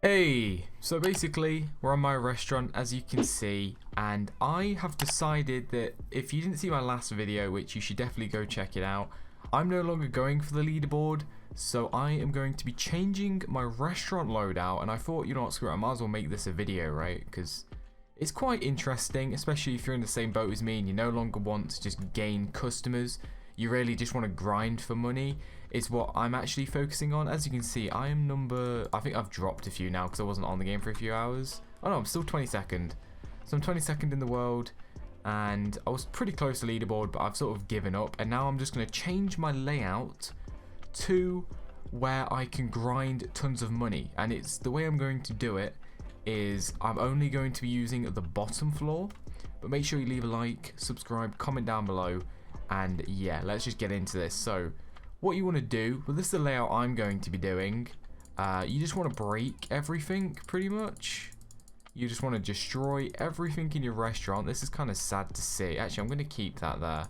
Hey, so basically we're on my restaurant as you can see, and I have decided that if you didn't see my last video, which you should definitely go check it out, I'm no longer going for the leaderboard, so I am going to be changing my restaurant loadout. And I thought, you know what, screw it, I might as well make this a video, right? Because it's quite interesting, especially if you're in the same boat as me and you no longer want to just gain customers, you really just want to grind for money. Is what I'm actually focusing on. As you can see, I think I've dropped a few now because I wasn't on the game for a few hours. Oh no, I'm still 22nd. So I'm 22nd in the world, and I was pretty close to leaderboard, but I've sort of given up, and now I'm just going to change my layout to where I can grind tons of money. And it's the way I'm going to do it is I'm only going to be using the bottom floor, but make sure you leave a like, subscribe, comment down below, and yeah, let's just get into this. So what you want to do, well, this is the layout I'm going to be doing. You just want to break everything, pretty much. You just want to destroy everything in your restaurant. This is kind of sad to see. Actually, I'm going to keep that there.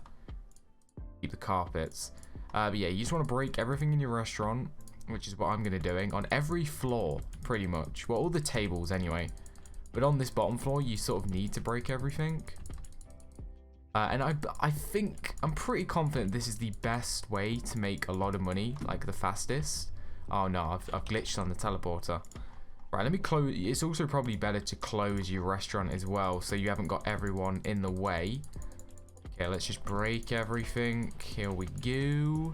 Keep the carpets. But yeah, you just want to break everything in your restaurant, which is what I'm going to be doing on every floor, pretty much. Well, all the tables anyway. But on this bottom floor, you sort of need to break everything. And I think, I'm pretty confident this is the best way to make a lot of money, like the fastest. Oh no, I've glitched on the teleporter. Right, let me close. It's also probably better to close your restaurant as well, so you haven't got everyone in the way. Okay, let's just break everything. Here we go.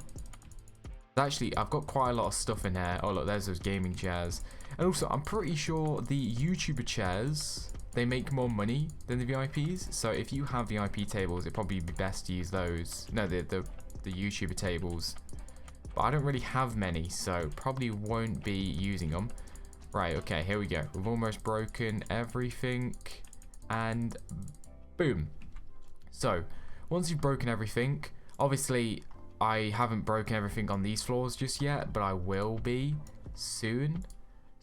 Actually, I've got quite a lot of stuff in here. Oh look, there's those gaming chairs. And also, I'm pretty sure the YouTuber chairs, they make more money than the VIPs. So if you have VIP tables, it'd probably be best to use those. No, the YouTuber tables. But I don't really have many, so probably won't be using them. Right, okay, here we go. We've almost broken everything. And boom. So, once you've broken everything, obviously I haven't broken everything on these floors just yet, but I will be soon.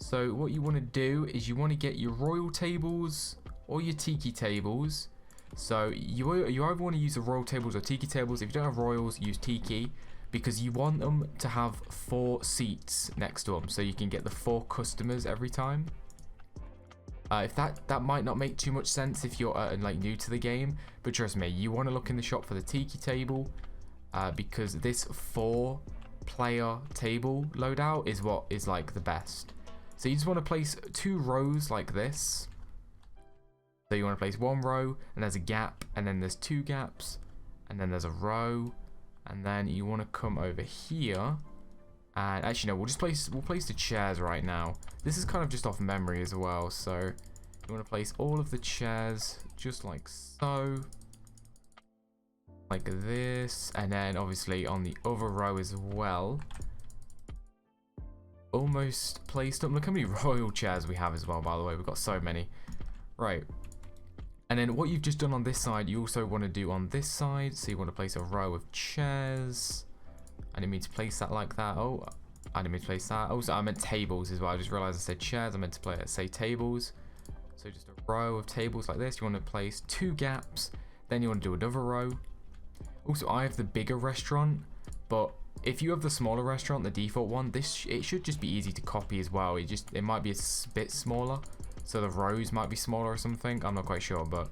So what you want to do is you want to get your royal tables or your tiki tables. So you either want to use the royal tables or tiki tables. If you don't have royals, use tiki, because you want them to have 4 seats next to them, so you can get the 4 customers every time. If that might not make too much sense if you're like new to the game, but trust me, you want to look in the shop for the tiki table, because this 4-player table loadout is what is like the best. So you just want to place 2 rows like this. So you want to place 1 row, and there's a gap, and then there's 2 gaps, and then there's a row, and then you want to come over here. And actually no, we'll place the chairs right now. This is kind of just off memory as well. So you want to place all of the chairs just like so, like this, and then obviously on the other row as well. Almost placed them. Look how many royal chairs we have as well, by the way. We've got so many. Right. And then what you've just done on this side, you also want to do on this side. So you want to place a row of chairs. I didn't mean to place that like that. Oh, I didn't mean to place that. Also, I meant tables as well. I just realized I said chairs. I meant to say tables. So just a row of tables like this. You want to place 2 gaps. Then you want to do another row. Also, I have the bigger restaurant, but if you have the smaller restaurant, the default one, it should just be easy to copy as well. It might be a bit smaller, so the rows might be smaller or something. I'm not quite sure, but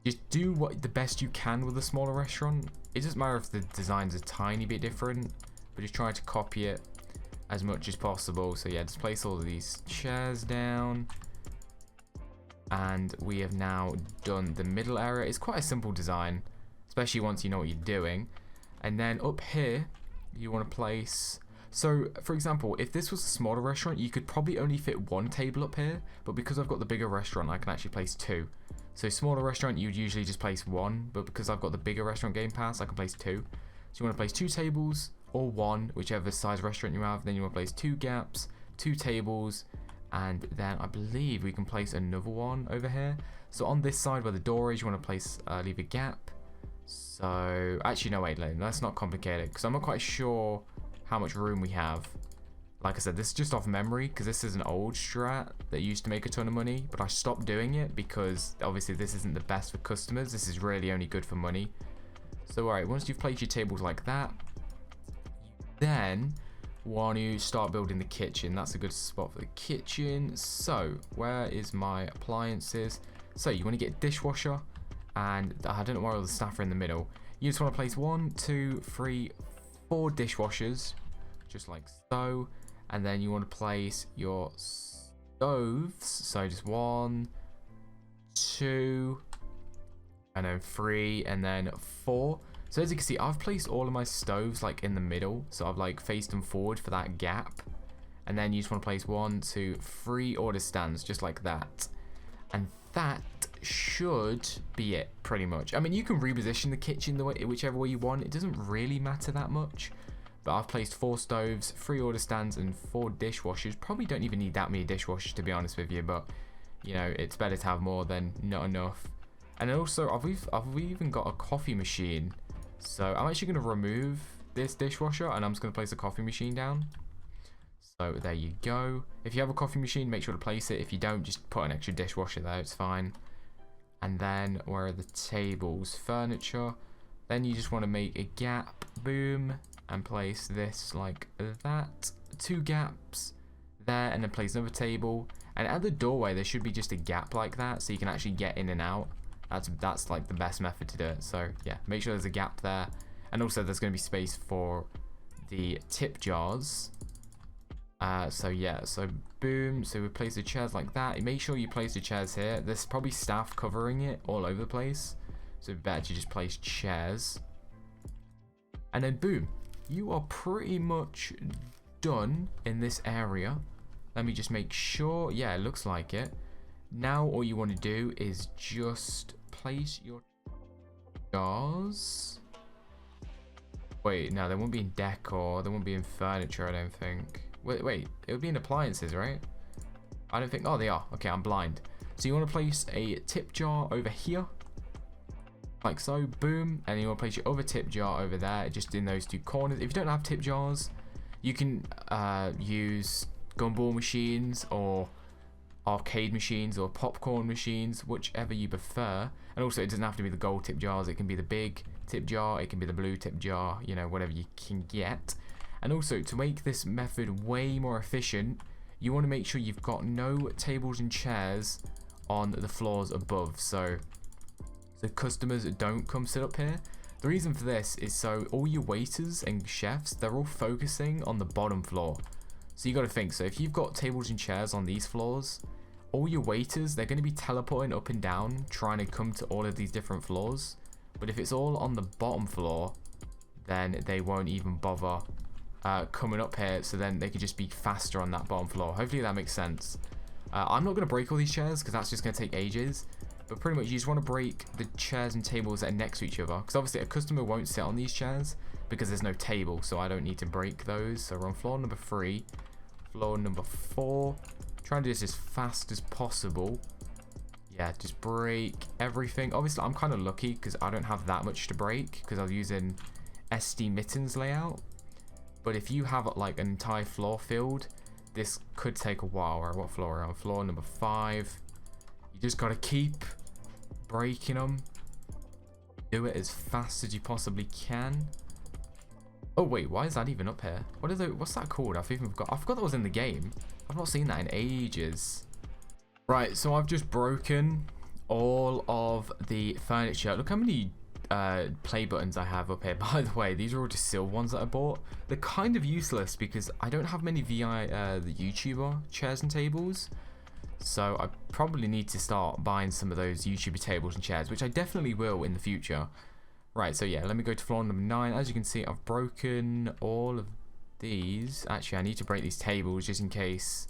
just do the best you can with the smaller restaurant. It doesn't matter if the design's a tiny bit different, but just try to copy it as much as possible. So yeah, just place all of these chairs down, and we have now done the middle area. It's quite a simple design, especially once you know what you're doing. And then up here, you want to place, so for example, if this was a smaller restaurant, you could probably only fit 1 table up here, but because I've got the bigger restaurant, I can actually place 2. So smaller restaurant, you'd usually just place 1, but because I've got the bigger restaurant game pass, I can place 2. So you want to place 2 tables or 1, whichever size restaurant you have. Then you want to place 2 gaps, 2 tables, and then I believe we can place another one over here. So on this side where the door is, you want to place leave a gap. So actually no, wait, let's not complicate it, because I'm not quite sure how much room we have. Like I said, this is just off memory, because this is an old strat that used to make a ton of money, but I stopped doing it because obviously this isn't the best for customers. This is really only good for money. So alright, once you've placed your tables like that, then want to start building the kitchen. That's a good spot for the kitchen. So where is my appliances? So you want to get a dishwasher, and I don't know why all the stuff are in the middle. You just want to place 1, 2, 3, 4 dishwashers, just like so. And then you want to place your stoves. So just 1, 2, and then 3, and then 4. So as you can see, I've placed all of my stoves like in the middle. So I've like faced them forward for that gap. And then you just want to place 1, 2, 3 order stands just like that. And that should be it pretty much. I mean, you can reposition the kitchen the way, whichever way you want. It doesn't really matter that much. But I've placed 4 stoves, 3 order stands, and 4 dishwashers. Probably don't even need that many dishwashers, to be honest with you. But, you know, it's better to have more than not enough. And then also, I've even got a coffee machine. So I'm actually going to remove this dishwasher, and I'm just going to place a coffee machine down. So there you go. If you have a coffee machine, make sure to place it. If you don't, just put an extra dishwasher there. It's fine. And then where are the tables? Furniture. Then you just want to make a gap. Boom. And place this like that. 2 gaps there, and then place another table. And at the doorway, there should be just a gap like that, so you can actually get in and out. That's like the best method to do it. So yeah, make sure there's a gap there. And also there's going to be space for the tip jars. So yeah, so boom. So we place the chairs like that. Make sure you place the chairs here. There's probably staff covering it all over the place. So better to just place chairs. And then boom. You are pretty much done in this area. Let me just make sure. Yeah, it looks like it. Now all you want to do is just place your jars. Wait, no, they won't be in decor. They won't be in furniture, I don't think. Wait, it would be in appliances, right? I don't think. Oh, they are. Okay, I'm blind. So you want to place a tip jar over here. Like so, boom. And you want to place your other tip jar over there, just in those 2 corners. If you don't have tip jars, you can use gumball machines or arcade machines or popcorn machines, whichever you prefer. And also, it doesn't have to be the gold tip jars. It can be the big tip jar. It can be the blue tip jar. You know, whatever you can get. And also, to make this method way more efficient, you want to make sure you've got no tables and chairs on the floors above. So the customers don't come sit up here. The reason for this is so all your waiters and chefs, they're all focusing on the bottom floor. So you got to think, so if you've got tables and chairs on these floors, all your waiters, they're going to be teleporting up and down, trying to come to all of these different floors. But if it's all on the bottom floor, then they won't even bother coming up here, so then they could just be faster on that bottom floor. Hopefully that makes sense. I'm not going to break all these chairs because that's just going to take ages. But pretty much you just want to break the chairs and tables that are next to each other, because obviously a customer won't sit on these chairs because there's no table, so I don't need to break those. So we're on floor number 3, floor number 4. Try and do this as fast as possible. Yeah, just break everything. Obviously I'm kind of lucky because I don't have that much to break because I was using SD Mittens layout. But if you have like an entire floor filled, this could take a while. Right, what floor are we on? Floor number 5. You just gotta keep breaking them. Do it as fast as you possibly can. Oh wait, why is that even up here? What's that called? I forgot that was in the game. I've not seen that in ages. Right, so I've just broken all of the furniture. Look how many play buttons I have up here. By the way, these are all just silver ones that I bought. They're kind of useless because I don't have many the YouTuber chairs and tables. So I probably need to start buying some of those YouTuber tables and chairs, which I definitely will in the future. Right, so yeah, let me go to floor number 9. As you can see, I've broken all of these. Actually, I need to break these tables just in case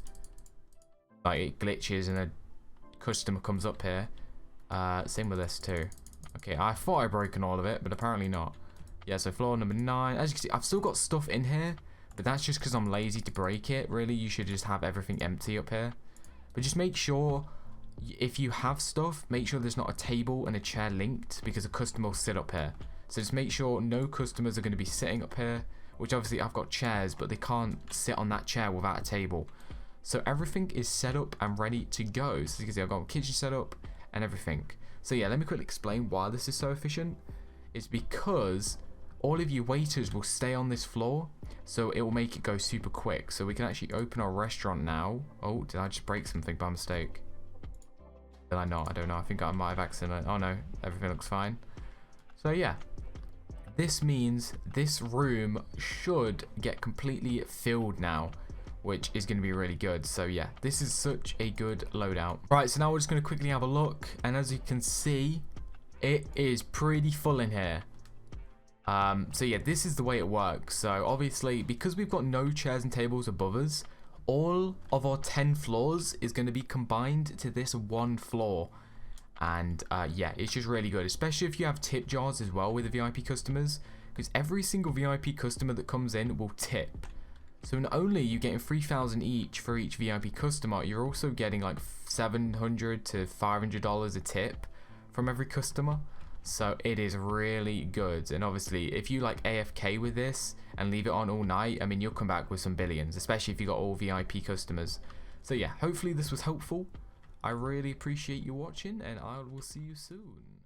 like it glitches and a customer comes up here. Same with this too. Okay, I thought I'd broken all of it, but apparently not. Yeah, so floor number 9. As you can see, I've still got stuff in here, but that's just because I'm lazy to break it. Really, you should just have everything empty up here. But just make sure, if you have stuff, make sure there's not a table and a chair linked, because a customer will sit up here. So just make sure no customers are going to be sitting up here, which obviously I've got chairs, but they can't sit on that chair without a table. So everything is set up and ready to go. So you can see I've got a kitchen set up and everything. So yeah, let me quickly explain why this is so efficient. It's because all of your waiters will stay on this floor. so it will make it go super quick. So we can actually open our restaurant now. Oh, did I just break something by mistake? Did I not? I don't know. I think I might have accidentally. Oh no, everything looks fine. So yeah, this means this room should get completely filled now, which is going to be really good. So yeah, this is such a good loadout. Right, so now we're just going to quickly have a look, and as you can see, it is pretty full in here. So yeah, this is the way it works. So obviously, because we've got no chairs and tables above us, all of our 10 floors is going to be combined to this one floor. And yeah, it's just really good, especially if you have tip jars as well with the VIP customers, because every single VIP customer that comes in will tip. So not only are you getting 3,000 each for each VIP customer, you're also getting like $700 to $500 a tip from every customer. So it is really good. And obviously, if you like AFK with this and leave it on all night, I mean, you'll come back with some billions, especially if you got all VIP customers. So yeah, hopefully this was helpful. I really appreciate you watching, and I will see you soon.